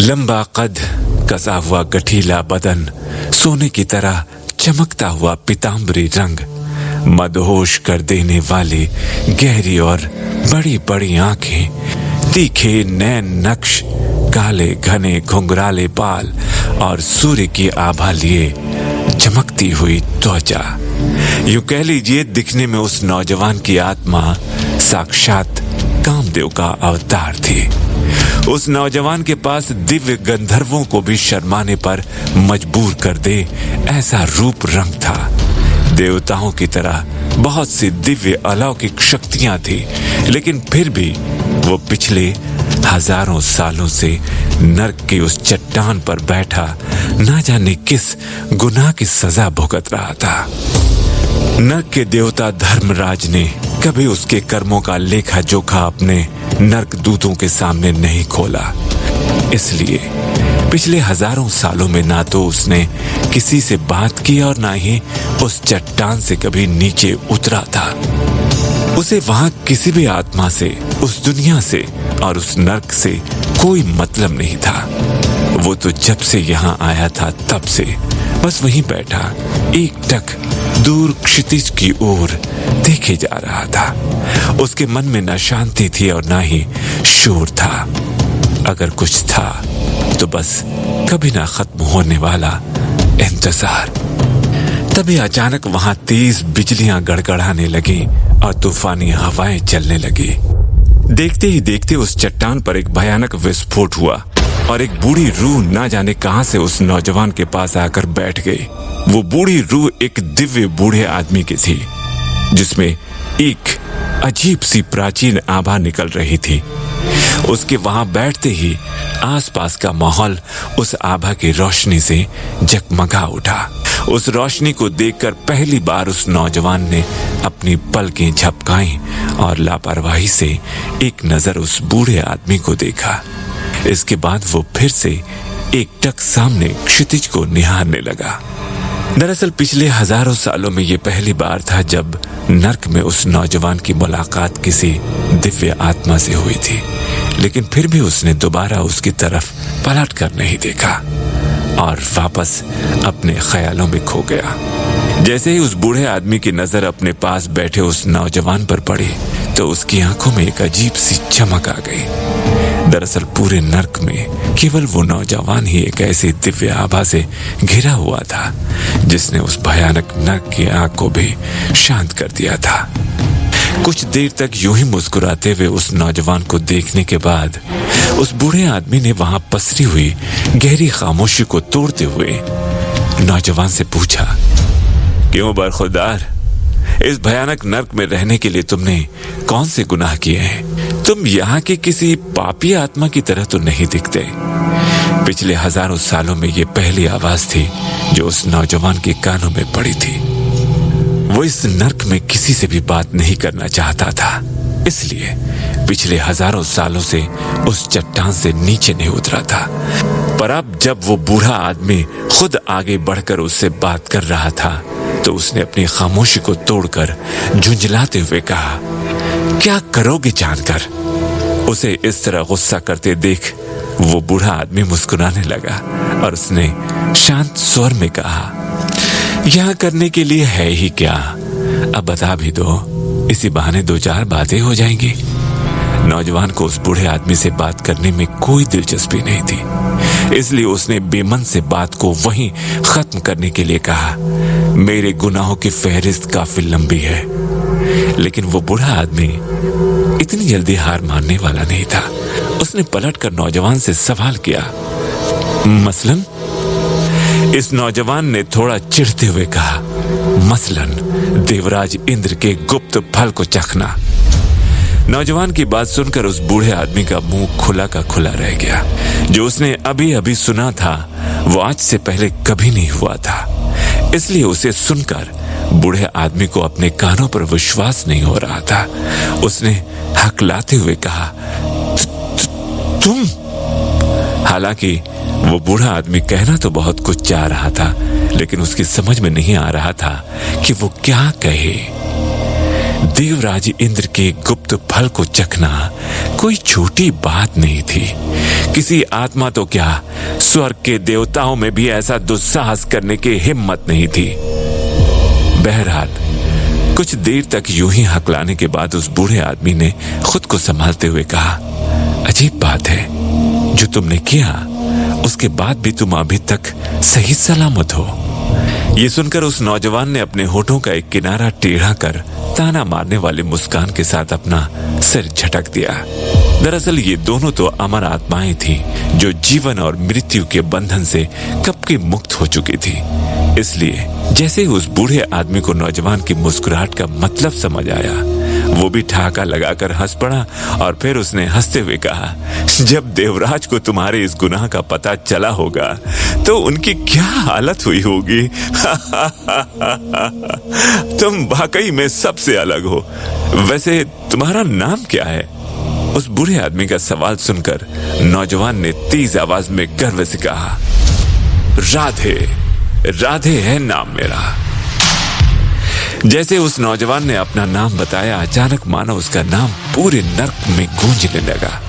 लंबा कद, कसा हुआ गठीला बदन, सोने की तरह चमकता हुआ पीतांबरी रंग, मदहोश कर देने वाली गहरी और बड़ी बड़ी आंखें, तीखे नैन नक्श, काले घने घुंघराले बाल और सूर्य की आभा लिए चमकती हुई त्वचा। यूं कह लीजिए दिखने में उस नौजवान की आत्मा साक्षात कामदेव का अवतार थी। उस नौजवान के पास दिव्य गंधर्वों को भी शर्माने पर मजबूर कर दे ऐसा रूप रंग था। देवताओं की तरह बहुत सी दिव्य अलौकिक शक्तियां थी, लेकिन फिर भी वो पिछले हजारों सालों से नर्क की उस चट्टान पर बैठा ना जाने किस गुनाह की सजा भुगत रहा था। नर्क के देवता धर्मराज ने कभी उसके कर्मों का लेखा जोखा अपने नर्क दूतों के सामने नहीं खोला। इसलिए पिछले हजारों सालों में ना तो उसने किसी से बात की और ना ही उस चट्टान से कभी नीचे उतरा था। उसे वहां किसी भी आत्मा से, उस दुनिया से और उस नर्क से कोई मतलब नहीं था। वो तो जब से यहाँ आया था तब से बस वहीं बैठा एकटक दूर क्षितिज की ओर देखे जा रहा था। उसके मन में न शांति थी और ना ही शोर था। अगर कुछ था तो बस कभी ना खत्म होने वाला इंतजार। तभी अचानक वहां तेज बिजलियां गड़गड़ाने लगी और तूफानी हवाएं चलने लगी। देखते ही देखते उस चट्टान पर एक भयानक विस्फोट हुआ और एक बूढ़ी रूह ना जाने कहां से उस नौजवान के पास आकर बैठ गई। वो बूढ़ी रूह एक दिव्य बूढ़े आदमी की थी, जिसमें एक अजीब सी प्राचीन आभा निकल रही थी। उसके वहां बैठते ही आसपास का माहौल उस आभा की रोशनी से जगमगा उठा। उस रोशनी को देखकर पहली बार उस नौजवान ने अपनी पलकें झपकाई और लापरवाही से एक नजर उस बूढ़े आदमी को देखा। इसके बाद वो फिर से एकटक सामने क्षितिज को निहारने लगा। दरअसल पिछले हजारों सालों में ये पहली बार था जब नर्क में उस नौजवान की मुलाकात किसी दिव्य आत्मा से हुई थी, लेकिन फिर भी उसने दोबारा उसकी तरफ पलट कर नहीं देखा और वापस अपने ख्यालों में खो गया। जैसे ही उस बूढ़े आदमी की नजर अपने पास बैठे उस नौजवान पर पड़ी तो उसकी आंखों में एक अजीब सी चमक आ गई। दरअसल पूरे नर्क में केवल वो नौजवान ही एक ऐसी दिव्य आभा से घिरा हुआ था जिसने उस भयानक नर्क की आग को भी शांत कर दिया था। कुछ देर तक यूं ही मुस्कुराते हुए उस नौजवान को देखने के बाद उस बूढ़े आदमी ने वहां पसरी हुई गहरी खामोशी को तोड़ते हुए नौजवान से पूछा, क्यों बरखुरदार, इस भयानक नर्क में रहने के लिए तुमने कौन से गुनाह किए हैं? तुम यहाँ की किसी पापी आत्मा की तरह तो नहीं दिखते। पिछले हजारों सालों में ये पहली आवाज थी जो उस नौजवान के कानों में पड़ी थी। वो इस नर्क में किसी से भी बात नहीं करना चाहता था, इसलिए पिछले हजारों सालों से उस चट्टान से नीचे नहीं उतरा था। पर अब जब वो बूढ़ा आदमी खुद आगे बढ़कर उससे बात कर रहा था तो उसने अपनी खामोशी को तोड़कर झुंझलाते हुए कहा, क्या करोगे जानकर? उसे इस तरह गुस्सा करते देख वो बूढ़ा आदमी मुस्कुराने लगा और उसने शांत स्वर में कहा, यहाँ करने के लिए है ही क्या, अब बता भी दो, इसी बहाने दो चार बातें हो जाएंगी। नौजवान को उस बूढ़े आदमी से बात करने में कोई दिलचस्पी नहीं थी, इसलिए उसने बेमन से बात को वहीं खत्म करने के लिए कहा, मेरे गुनाहों की फहरिस्त काफी लंबी है। लेकिन वो बूढ़ा आदमी इतनी जल्दी हार मानने वाला नहीं था। उसने पलटकर नौजवान से सवाल किया, मसलन? इस नौजवान ने थोड़ा चिढ़ते हुए कहा, मसलन देवराज इंद्र के गुप्त फल को चखना। नौजवान की बात सुनकर उस बूढ़े आदमी का मुंह खुला का खुला रह गया। जो उसने अभी अभी सुना था वो आज से पहले कभी नहीं हुआ था, इसलिए उसे सुनकर बूढ़े आदमी को अपने कानों पर विश्वास नहीं हो रहा था। उसने हकलाते हुए कहा, तुम? हालांकि वो बूढ़ा आदमी कहना तो बहुत कुछ चाह रहा था, लेकिन उसकी समझ में नहीं आ रहा था कि वो क्या कहे। देवराज इंद्र के गुप्त फल को चखना कोई छोटी बात नहीं थी, किसी आत्मा तो क्या, स्वर्ग के देवताओं में भी ऐसा दुस्साहस करने की हिम्मत नहीं थी। बहरहाल कुछ देर तक यूं ही हकलाने के बाद उस बूढ़े आदमी ने खुद को संभालते हुए कहा, अजीब बात है, जो तुमने किया उसके बाद भी तुम अभी तक सही सलामत हो। ये सुनकर उस नौजवान ने अपने होठों का एक किनारा टेढ़ा कर ताना मारने वाली मुस्कान के साथ अपना सिर झटक दिया। दरअसल ये दोनों तो अमर आत्माएं थीं, जो जीवन और मृत्यु के बंधन से कब की मुक्त हो चुकी थी। इसलिए जैसे उस बूढ़े आदमी को नौजवान की मुस्कुराहट का मतलब समझ आया, वो भी ठहाका लगाकर हंस पड़ा और फिर उसने हंसते हुए कहा, जब देवराज को तुम्हारे इस गुनाह का पता चला होगा तो उनकी क्या हालत हुई होगी। तुम वाकई में सबसे अलग हो। वैसे तुम्हारा नाम क्या है? उस बूढ़े आदमी का सवाल सुनकर नौजवान ने तेज आवाज में गर्व से कहा, राधे, राधे है नाम मेरा। जैसे उस नौजवान ने अपना नाम बताया, अचानक मानो उसका नाम पूरे नर्क में गूंजने लगा।